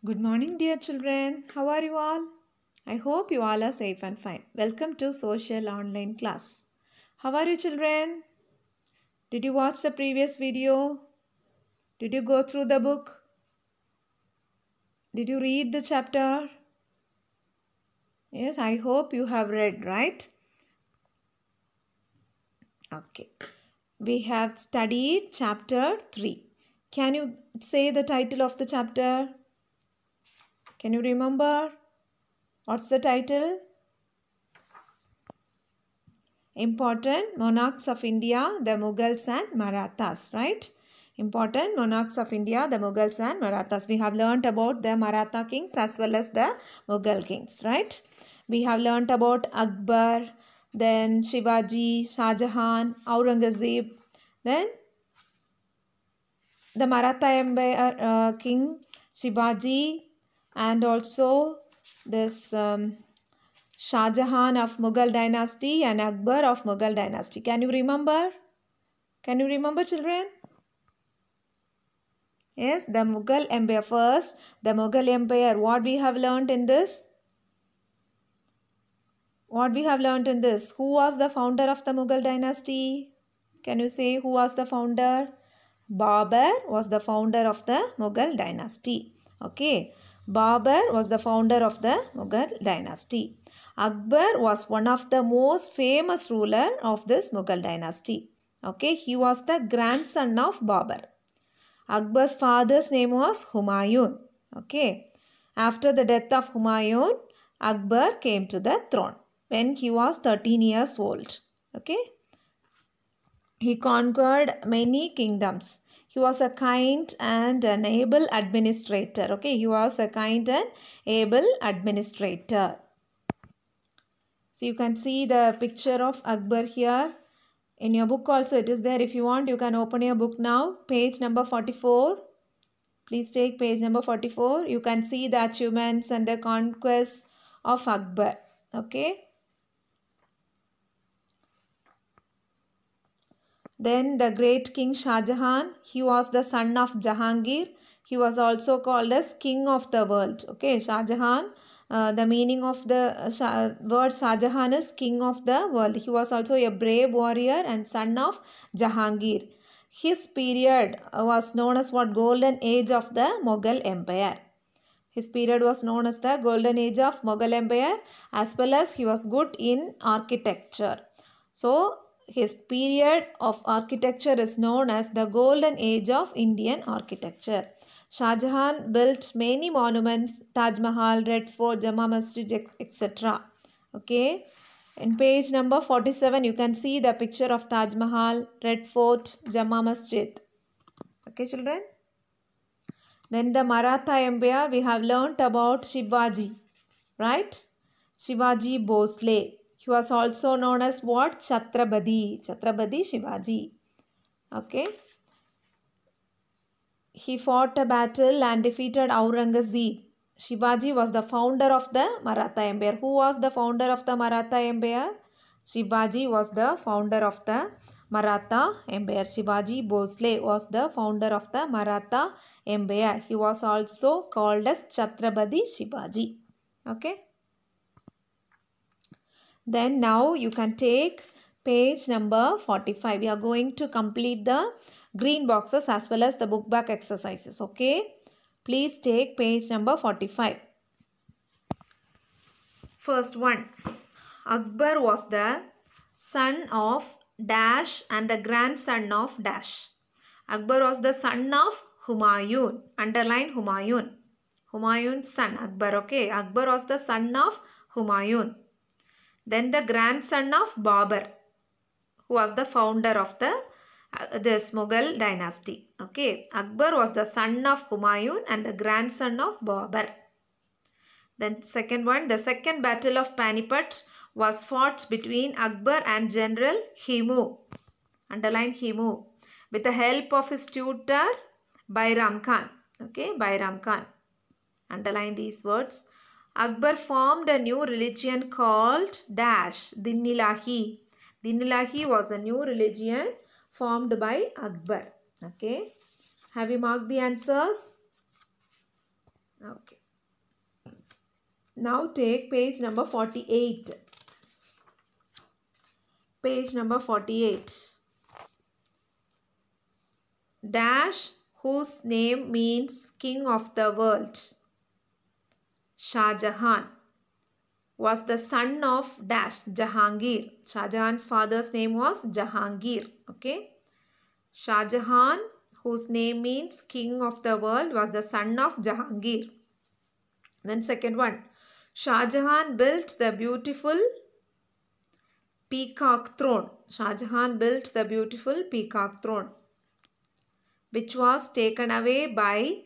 Good morning, dear children. How are you all? I hope you all are safe and fine. Welcome to Social Online Class. How are you, children? Did you watch the previous video? Did you go through the book? Did you read the chapter? Yes, I hope you have read, right? Okay. We have studied chapter 3. Can you say the title of the chapter? Can you remember? What's the title? Important monarchs of India, the Mughals and Marathas, right? Important monarchs of India, the Mughals and Marathas. We have learnt about the Maratha kings as well as the Mughal kings, right? We have learnt about Akbar, then Shivaji, Shah Jahan, Aurangzeb, then the Maratha Empire king Shivaji, and also this Shah Jahan of Mughal dynasty and Akbar of Mughal dynasty. Can you remember? Can you remember, children? Yes, the Mughal Empire first. The Mughal Empire. What we have learnt in this? What we have learnt in this? Who was the founder of the Mughal dynasty? Can you say who was the founder? Babur was the founder of the Mughal dynasty. Okay. Babur was the founder of the Mughal dynasty. Akbar was one of the most famous ruler of this Mughal dynasty. Okay. He was the grandson of Babur. Akbar's father's name was Humayun. Okay. After the death of Humayun, Akbar came to the throne when he was 13 years old. Okay. He conquered many kingdoms. He was a kind and an able administrator. Okay. He was a kind and able administrator. So you can see the picture of Akbar here. In your book also it is there. If you want, you can open your book now. Page number 44. Please take page number 44. You can see the achievements and the conquests of Akbar. Okay. Then the great king Shah Jahan. He was the son of Jahangir. He was also called as king of the world. Okay. Shah Jahan. The meaning of the word Shah Jahan is king of the world. He was also a brave warrior and son of Jahangir. His period was known as what? Golden age of the Mughal Empire. His period was known as the golden age of Mughal Empire, as well as he was good in architecture. So his period of architecture is known as the golden age of Indian architecture. Shah Jahan built many monuments, Taj Mahal, Red Fort, Jama Masjid, etc. Okay. In page number 47, you can see the picture of Taj Mahal, Red Fort, Jama Masjid. Okay, children. Then the Maratha Empire, we have learnt about Shivaji, right? Shivaji Bhosle. He was also known as what? Chhatrapati. Chhatrapati Shivaji. Okay. He fought a battle and defeated Aurangzeb. Shivaji was the founder of the Maratha Empire. Who was the founder of the Maratha Empire? Shivaji was the founder of the Maratha Empire. Shivaji Bhosle was the founder of the Maratha Empire. He was also called as Chhatrapati Shivaji. Okay. Then now you can take page number 45. We are going to complete the green boxes as well as the book back exercises. Okay. Please take page number 45. First one. Akbar was the son of Dash and the grandson of Dash. Akbar was the son of Humayun. Underline Humayun. Humayun's son Akbar. Okay. Akbar was the son of Humayun. Then the grandson of Babur, who was the founder of this Mughal dynasty. Okay. Akbar was the son of Humayun and the grandson of Babur. Then second one, the second battle of Panipat was fought between Akbar and General Himu. Underline Himu. With the help of his tutor Bairam Khan. Okay. Bairam Khan. Underline these words. Akbar formed a new religion called Dash, Din-i-Ilahi. Din-i-Ilahi was a new religion formed by Akbar. Okay. Have you marked the answers? Okay. Now take page number 48. Page number 48. Dash, whose name means king of the world, Shah Jahan, was the son of Dash, Jahangir. Shah Jahan's father's name was Jahangir. Okay. Shah Jahan, whose name means king of the world, was the son of Jahangir. Then second one, Shah Jahan built the beautiful peacock throne. Shah Jahan built the beautiful peacock throne, which was taken away by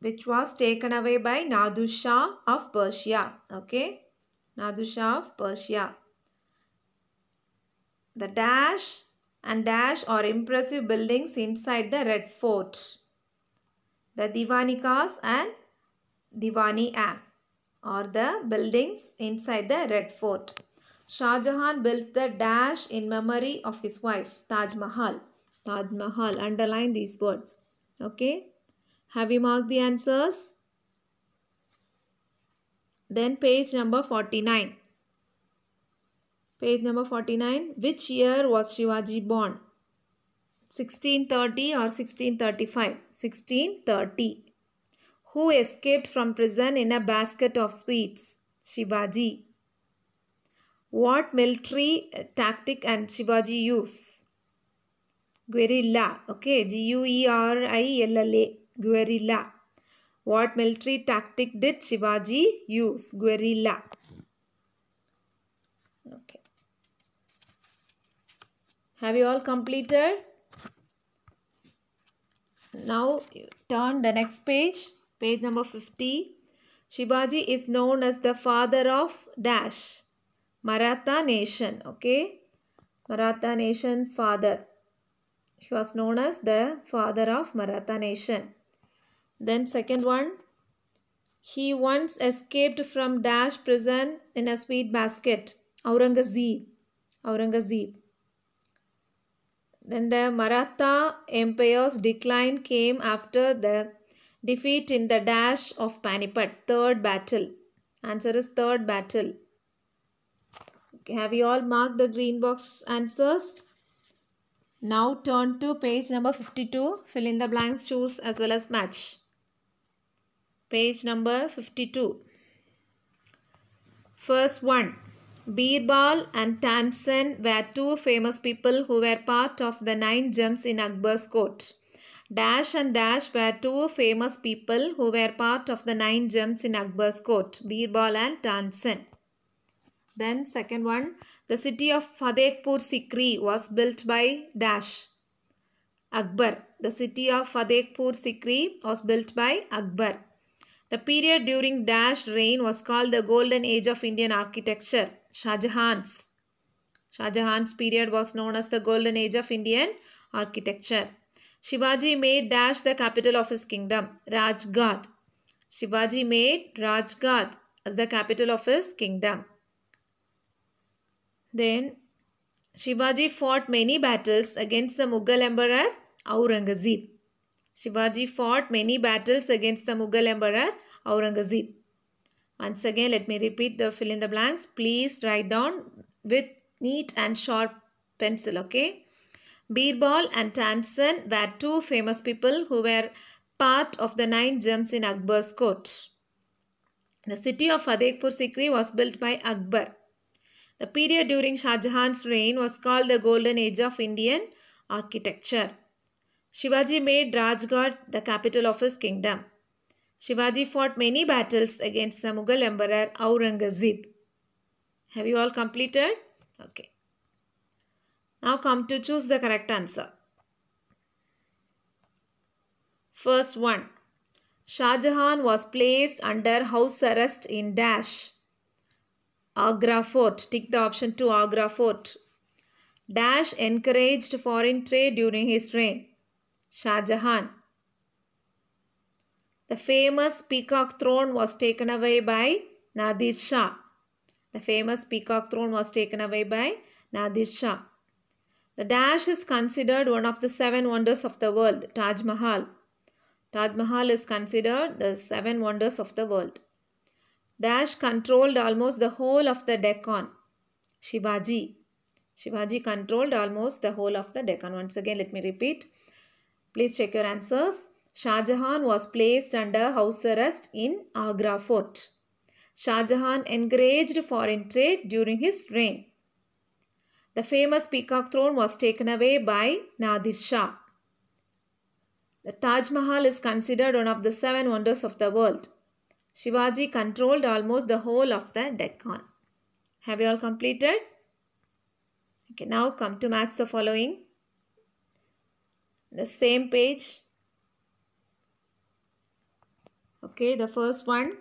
Nadir Shah of Persia. Okay. Nadir Shah of Persia. The Dash and Dash are impressive buildings inside the Red Fort. The Divanikas and Divani-Am are the buildings inside the Red Fort. Shah Jahan built the Dash in memory of his wife, Taj Mahal. Taj Mahal. Underline these words. Okay. Have you marked the answers? Then page number 49. Page number 49. Which year was Shivaji born? 1630 or 1635? 1630. Who escaped from prison in a basket of sweets? Shivaji. What military tactic and Shivaji use? Guerrilla. Okay. Guerrilla. Guerrilla. What military tactic did Shivaji use? Guerrilla. Okay. Have you all completed? Now turn the next page. Page number 50. Shivaji is known as the father of Dash, Maratha nation. Okay. Maratha nation's father. He was known as the father of Maratha nation. Then second one. He once escaped from Dash prison in a sweet basket. Aurangzeb. Aurangzeb. Then the Maratha Empire's decline came after the defeat in the Dash of Panipat. Third battle. Answer is third battle. Okay, have you all marked the green box answers? Now turn to page number 52. Fill in the blanks, choose as well as match. Page number 52. First one. Birbal and Tansen were two famous people who were part of the 9 gems in Akbar's court. Dash and Dash were two famous people who were part of the 9 gems in Akbar's court. Birbal and Tansen. Then second one. The city of Fatehpur Sikri was built by Dash. Akbar. The city of Fatehpur Sikri was built by Akbar. The period during Dash reign was called the Golden Age of Indian Architecture. Shah Jahan's period was known as the Golden Age of Indian Architecture. Shivaji made Dash the capital of his kingdom, Rajgad. Shivaji made Rajgad as the capital of his kingdom. Then Shivaji fought many battles against the Mughal Emperor Aurangzeb. Shivaji fought many battles against the Mughal Emperor Aurangzeb. Once again, let me repeat the fill in the blanks. Please write down with neat and sharp pencil, okay? Birbal and Tansen were two famous people who were part of the 9 gems in Akbar's court. The city of Fatehpur Sikri was built by Akbar. The period during Shah Jahan's reign was called the Golden Age of Indian Architecture. Shivaji made Rajgad the capital of his kingdom. Shivaji fought many battles against the Mughal Emperor Aurangzeb. Have you all completed? Okay. Now come to choose the correct answer. First one. Shah Jahan was placed under house arrest in Dash. Agra Fort. Tick the option 2, Agra Fort. Dash encouraged foreign trade during his reign. Shah Jahan. The famous peacock throne was taken away by Nadir Shah. The famous peacock throne was taken away by Nadir Shah. The dash is considered one of the 7 wonders of the world. Taj Mahal. Taj Mahal is considered the 7 wonders of the world. Dash controlled almost the whole of the Deccan. Shivaji. Shivaji controlled almost the whole of the Deccan. Once again, let me repeat. Please check your answers. Shah Jahan was placed under house arrest in Agra Fort. Shah Jahan encouraged foreign trade during his reign. The famous Peacock Throne was taken away by Nadir Shah. The Taj Mahal is considered one of the 7 wonders of the world. Shivaji controlled almost the whole of the Deccan. Have you all completed? Okay, now come to match the following. The same page. Okay, the first one.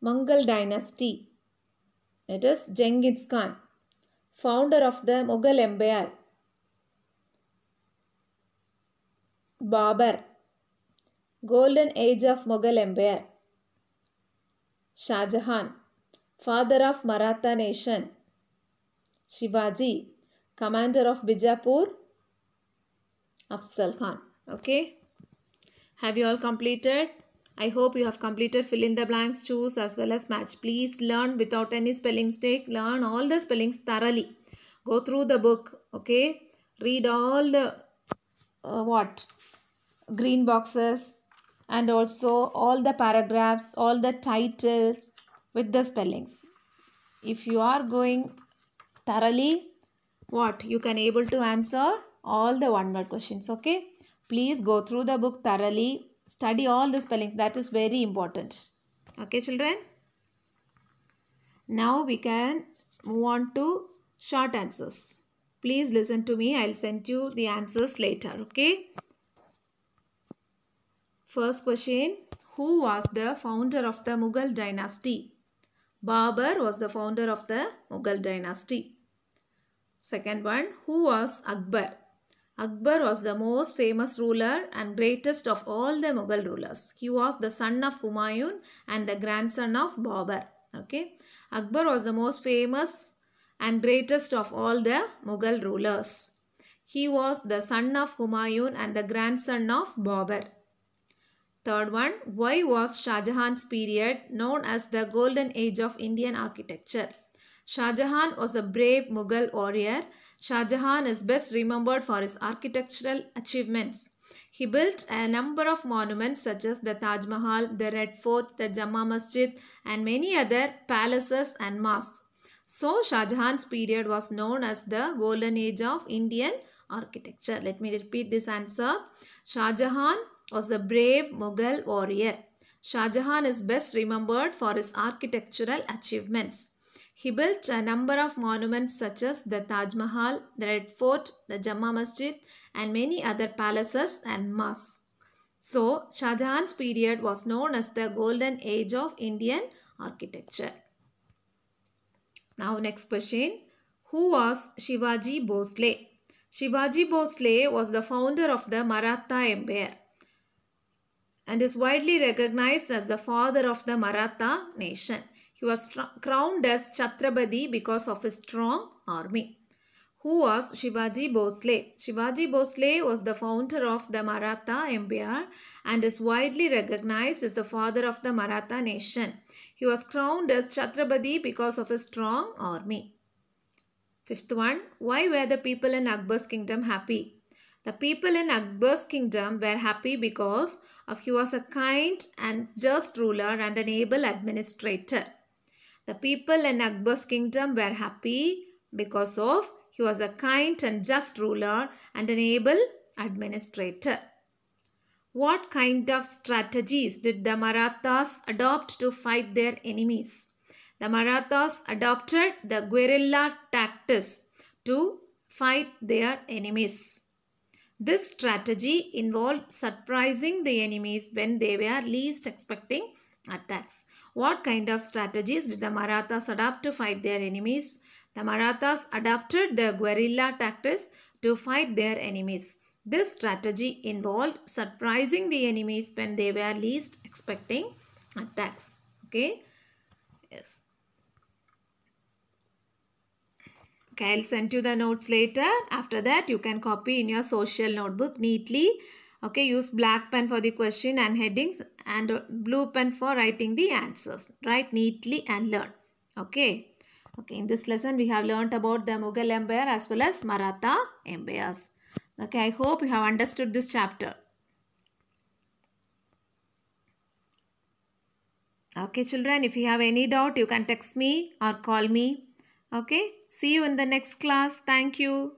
Mughal dynasty. It is Genghis Khan, founder of the Mughal Empire. Babur, golden age of Mughal Empire. Shah Jahan, father of Maratha nation. Shivaji, commander of Bijapur. Afzal Khan. Okay. Have you all completed? I hope you have completed fill in the blanks, choose as well as match. Please learn without any spelling mistake. Learn all the spellings thoroughly. Go through the book. Okay. Read all the green boxes and also all the paragraphs, all the titles with the spellings. If you are going thoroughly, you can able to answer all the one word questions. Okay. Please go through the book thoroughly. Study all the spellings. That is very important. Okay, children. Now we can move on to short answers. Please listen to me. I'll send you the answers later. Okay. First question. Who was the founder of the Mughal dynasty? Babur was the founder of the Mughal dynasty. Second one. Who was Akbar? Akbar was the most famous ruler and greatest of all the Mughal rulers. He was the son of Humayun and the grandson of Babur. Okay. Akbar was the most famous and greatest of all the Mughal rulers. He was the son of Humayun and the grandson of Babur. Third one. Why was Shah Jahan's period known as the golden age of Indian architecture? Shah Jahan was a brave Mughal warrior. Shah Jahan is best remembered for his architectural achievements. He built a number of monuments such as the Taj Mahal, the Red Fort, the Jama Masjid and many other palaces and mosques. So, Shah Jahan's period was known as the golden age of Indian architecture. Let me repeat this answer. Shah Jahan was a brave Mughal warrior. Shah Jahan is best remembered for his architectural achievements. He built a number of monuments such as the Taj Mahal, the Red Fort, the Jama Masjid and many other palaces and mosques. So, Shah Jahan's period was known as the golden age of Indian architecture. Now, next question. Who was Shivaji Bhosle? Shivaji Bhosle was the founder of the Maratha Empire and is widely recognized as the father of the Maratha nation. He was crowned as Chhatrapati because of his strong army. Who was Shivaji Bhosle? Shivaji Bhosle was the founder of the Maratha Empire and is widely recognized as the father of the Maratha nation. He was crowned as Chhatrapati because of his strong army. Fifth one. Why were the people in Akbar's kingdom happy? The people in Akbar's kingdom were happy because he was a kind and just ruler and an able administrator. The people in Akbar's kingdom were happy because he was a kind and just ruler and an able administrator. What kind of strategies did the Marathas adopt to fight their enemies? The Marathas adopted the guerrilla tactics to fight their enemies. This strategy involved surprising the enemies when they were least expecting attacks. What kind of strategies did the Marathas adopt to fight their enemies? The Marathas adopted the guerrilla tactics to fight their enemies. This strategy involved surprising the enemies when they were least expecting attacks. Okay. Yes. Okay, I'll send you the notes later. After that, you can copy in your social notebook neatly. Okay, use black pen for the question and headings and blue pen for writing the answers. Write neatly and learn. Okay. Okay, in this lesson, we have learnt about the Mughal Empire as well as Maratha empires. Okay, I hope you have understood this chapter. Okay, children, if you have any doubt, you can text me or call me. Okay, see you in the next class. Thank you.